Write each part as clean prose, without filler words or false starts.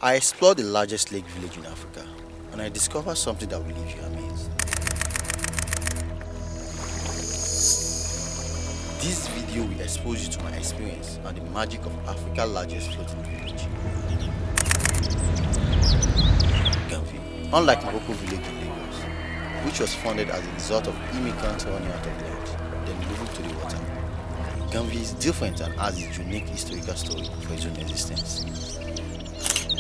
I explored the largest lake village in Africa, and I discovered something that will leave you amazed. This video will expose you to my experience and the magic of Africa's largest floating village, Ganvie. Unlike Morocco village in Lagos, which was founded as a result of immigrants running out of land, then moving to the water, Ganvie is different and has its unique historical story for its own existence.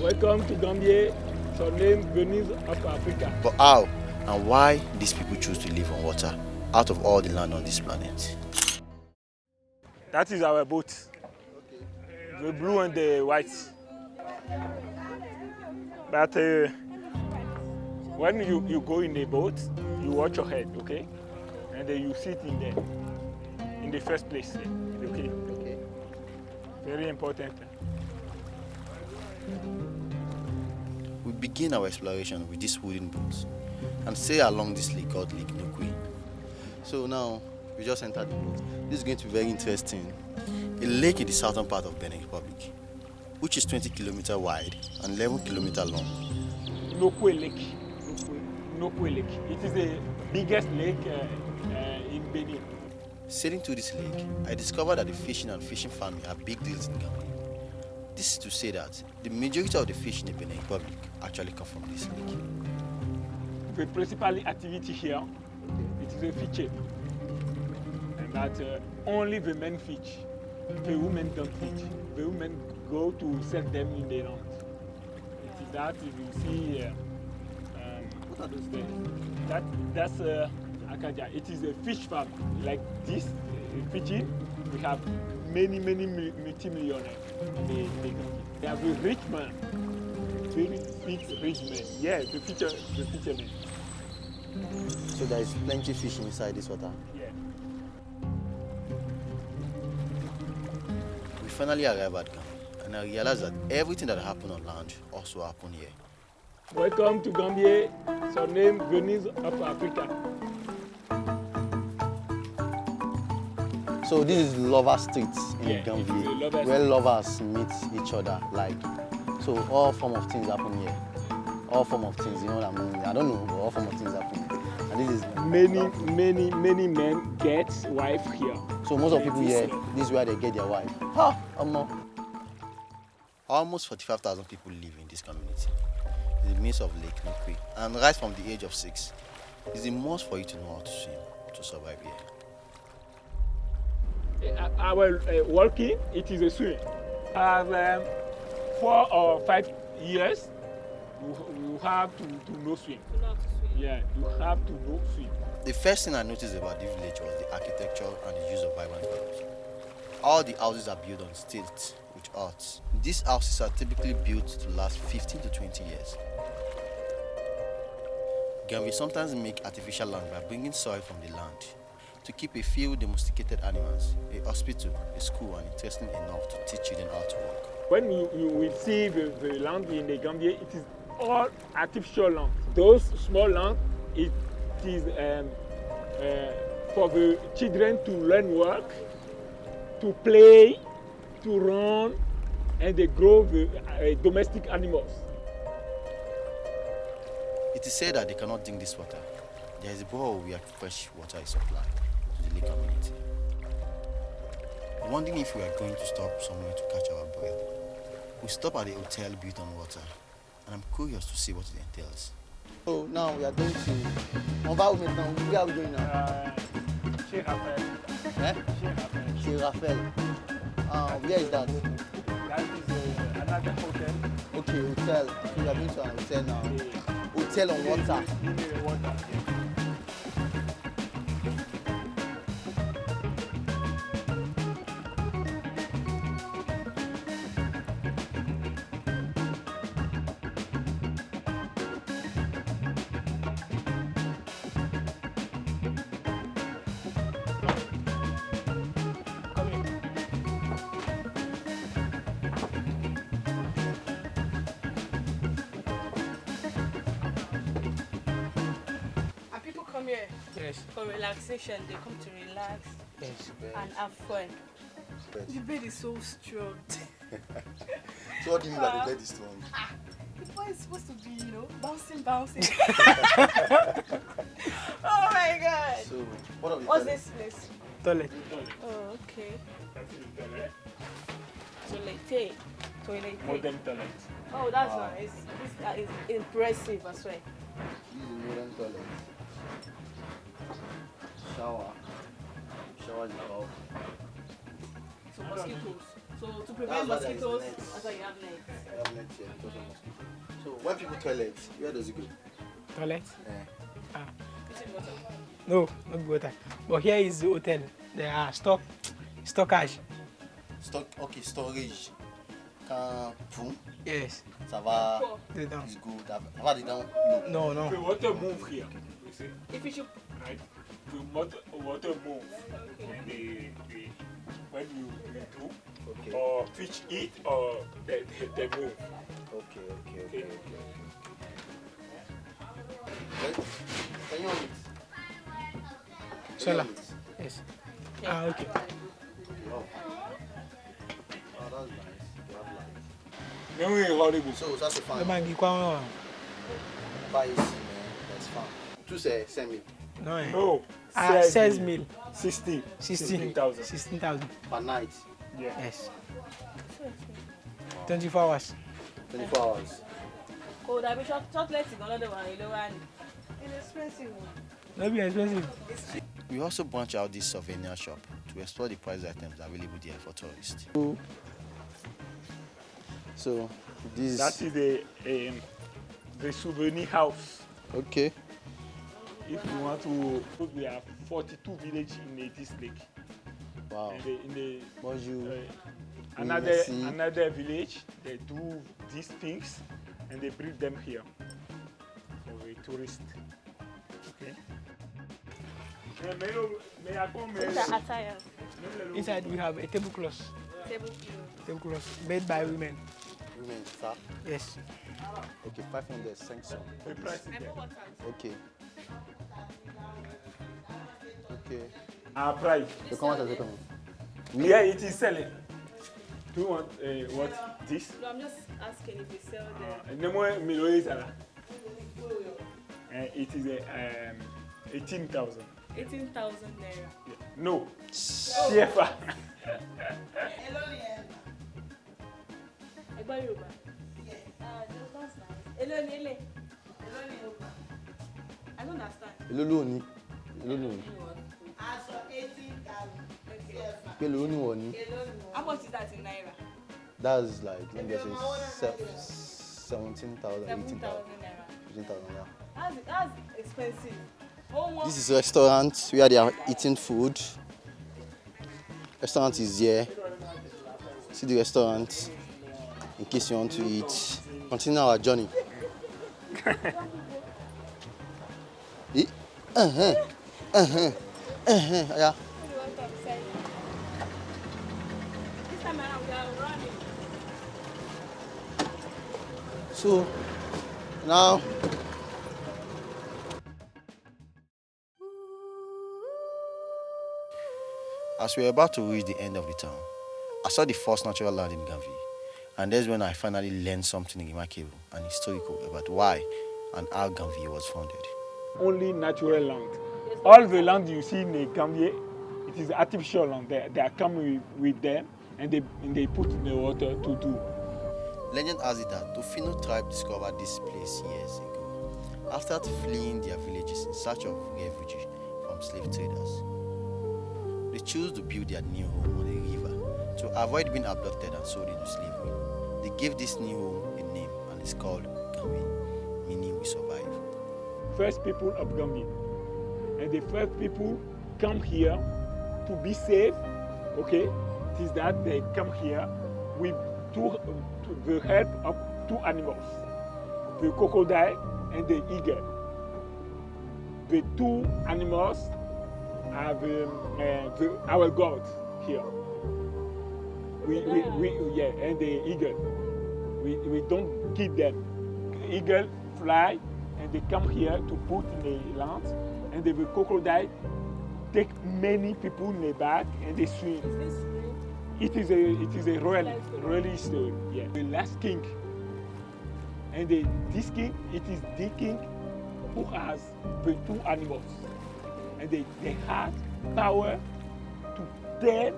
Welcome to Ganvie, surnamed Benin of Africa. But how and why these people choose to live on water out of all the land on this planet? That is our boat. The blue and the white. But when you go in the boat, you watch your head, okay? And then you sit in the first place, okay? Very important. We begin our exploration with this wooden boat and sail along this lake called Lake Nokwe. So now, we just entered the boat. This is going to be very interesting. A lake in the southern part of Benin Republic, which is 20 kilometers wide and 11 kilometers long. Nokwe Lake. Nokwe Lake. It is the biggest lake in Benin. Sailing to this lake, I discovered that the fishing and fishing farming are big deals in Ganvie. This is to say that the majority of the fish in the Benin Republic actually come from this lake. The principal activity here, it is a fishing. But only the men fish. The women don't fish. The women go to sell them in the land. It is that you see. What are those things? That's Akaja. It is a fish farm like this. Fishing, we have many multi-millionaires. They have a rich man, very rich man. Yeah, the fisherman. So there is plenty of fish inside this water. Yeah. We finally arrived at Ganvie, and I realized that everything that happened on land also happened here. Welcome to Ganvie, surnamed Benin of Africa. So this is Lover Street in Yeah, Ganvie, where lovers meet each other. So all form of things happen here. All form of things, you know what I mean? I don't know, but all form of things happen here. And this is many men get wife here. So most of people here, this is where they get their wife. Almost 45,000 people live in this community, in the midst of Lake Nokwe, and right from the age of 6, it's a must for you to know how to swim to survive here. Our working, it is a swim. 4 or 5 years, you have to know swim. Yeah, you have to know swim. The first thing I noticed about this village was the architecture and the use of vibrant colors. All the houses are built on stilts with huts. These houses are typically built to last 15 to 20 years. Ganvie sometimes make artificial land by bringing soil from the land to keep a few domesticated animals, a hospital, a school, and interesting enough to teach children how to walk. When you will see the land in the Ganvie, it is all artificial land. Those small land, it is for the children to learn work, to play, to run, and they grow the domestic animals. It is said that they cannot drink this water. There is a borehole where fresh water is supplied to the lake community. Wondering if we are going to stop somewhere to catch our breath. We stop at a hotel built on water, and I'm curious to see what it entails. So now we are going to where are we going now? Chez Raphael. Eh? Chez Raphael. Where is that? That is another hotel. Okay, hotel. So we are going to an hotel now. Yeah. Hotel on water. In the water. Yeah. Come here. Yes. For relaxation, they come to relax Yes, and have fun. The bed is so strong. So what do you mean by the bed is strong? The boy is supposed to be, bouncing. Oh my God. So what are we What's this place? Toilet. Oh, okay. Toilet. Modern toilet. Oh, that's nice. That is impressive as well. This is a modern toilet. Shower is above. So mosquitoes. So to prevent That's why there is mosquitoes, nets. that's why you have nets. I have net here because of mosquito. So when people toilet, where does it go? Toilet? Is it water? No, not water. But here is the hotel. There are stockage. Storage. Quand boum, Yes. ça va, They down. it's good. Ça va dedans. No, no. The water move here. You see, If you should, right? The water move. And when you do, Okay. or fish eat, or they move. Okay. Wait, can you on it? Solar. Yes. Ah, okay. Oh, that's nice. You have light. Then we horrible. So that's a The fan. man, you come Buy AC, man. That's fine. Two say send me No, eh. No. 16,000. 16,000. 16,000. per night. Yeah. Yes. 24 hours. 24 hours. oh, that be chocolate is another one. You know one. It's expensive. No be expensive. We also branch out this souvenir shop to explore the price items available there for tourists. So this That is the souvenir house. okay. If you want to, we have 42 villages in this lake. Wow. And in the Bonjour. another village, they do these things and they bring them here for a tourist. Okay. Attire. Inside we have a tablecloth. Tablecloth made by women. Women, sir. Yes. Okay, 500 500. The price is there. Okay. Okay. Our price. So comment ça se comment? Yeah, it is selling. Do you want what? This? No, I'm just asking if you sell the. No more millions. It is 18,000. 18,000 naira. Yeah. No. CFA. Egba Yoruba. That's nice. Ele. I don't understand. Èló ló ní? Èló ló ní? Aso 18,000. Pé èló ni wọ́n ní? How much is that in naira? That's like, let me just say 17,000, 17,000 18,000. naira. 18,000, yeah. That's expensive. This is a restaurant where they are eating food. Restaurant is here. See the restaurant in case you want to eat. Continue our journey. Yeah. This time around we are running. So now as we were about to reach the end of the town, I saw the first natural land in Ganvie. And that's when I finally learned something remarkable and historical about why and how Ganvie was founded. Only natural land. All the land you see in the Ganvie, it is artificial land. They are coming with them and they put in the water to do. Legend has it that Tofino tribe discovered this place years ago after fleeing their villages in search of refuge from slave traders. They chose to build their new home on a river to avoid being abducted and sold into slavery. They gave this new home a name and it's called Ganvie, meaning we survive. First people of Ganvie. And the first people come here to be safe, okay? It is that they come here with the help of two animals, the crocodile and the eagle. The two animals are our gods here. And the eagle. We don't kill them. The eagle fly and they come here to put in the land, and the crocodile take many people in the back and they swim. Is this real? It is a royal story. Yeah. The last king, and this king, it is the king who has the two animals, and they had power to tell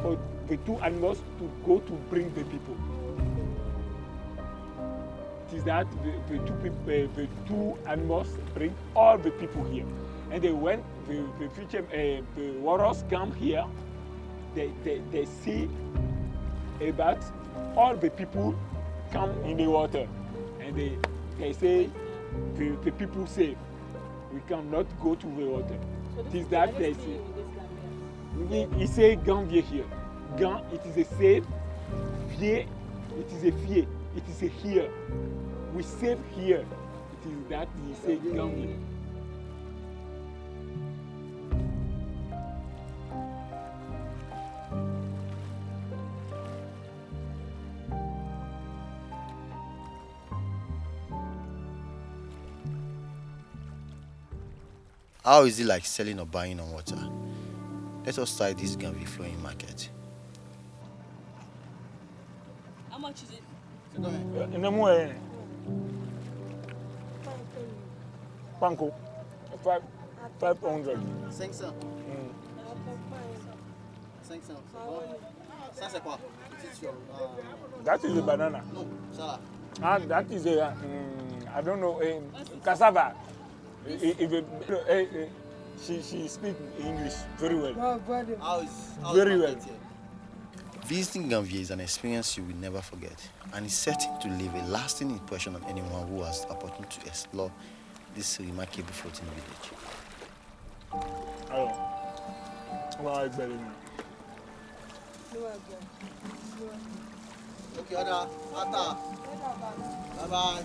for the two animals to go to bring the people. It is that the two animals bring all the people here, and they went. The warriors come here. They see about all the people come in the water, and they say the people say we cannot go to the water. So It is that they say. He say Ganvie here. Gan, it is a save. Vie, it is a fie. It is a here. We save here. It is that he say Ganvie. How is it like selling or buying on water? Let us try this Ganvie flowing market. How much is it? Panko, 500. 500. 500. Ça c'est quoi? That is a banana. Non, ça. And that is a, I don't know, cassava. She speaks English very well. How is Very market well. here? Visiting Ganvie is an experience you will never forget, and is certain to leave a lasting impression on anyone who has the opportunity to explore this remarkable floating village. Alors, ouais, belle. Okay, Ada. Ata. Bye bye.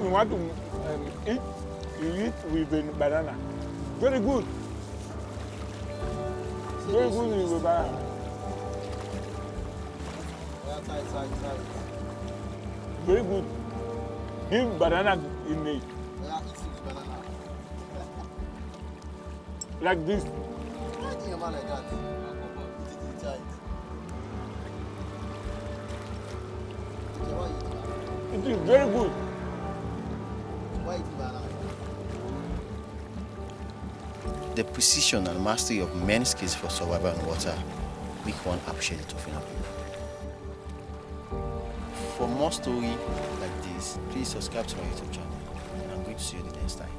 You want to eat, you eat with a banana. Very good. Very good with a banana. Very good. Give banana in it. Like this. It is very good. The precision and mastery of many skills for survival in water make one appreciate the Tofina people. For more stories like this, please subscribe to my YouTube channel, and I'm going to see you the next time.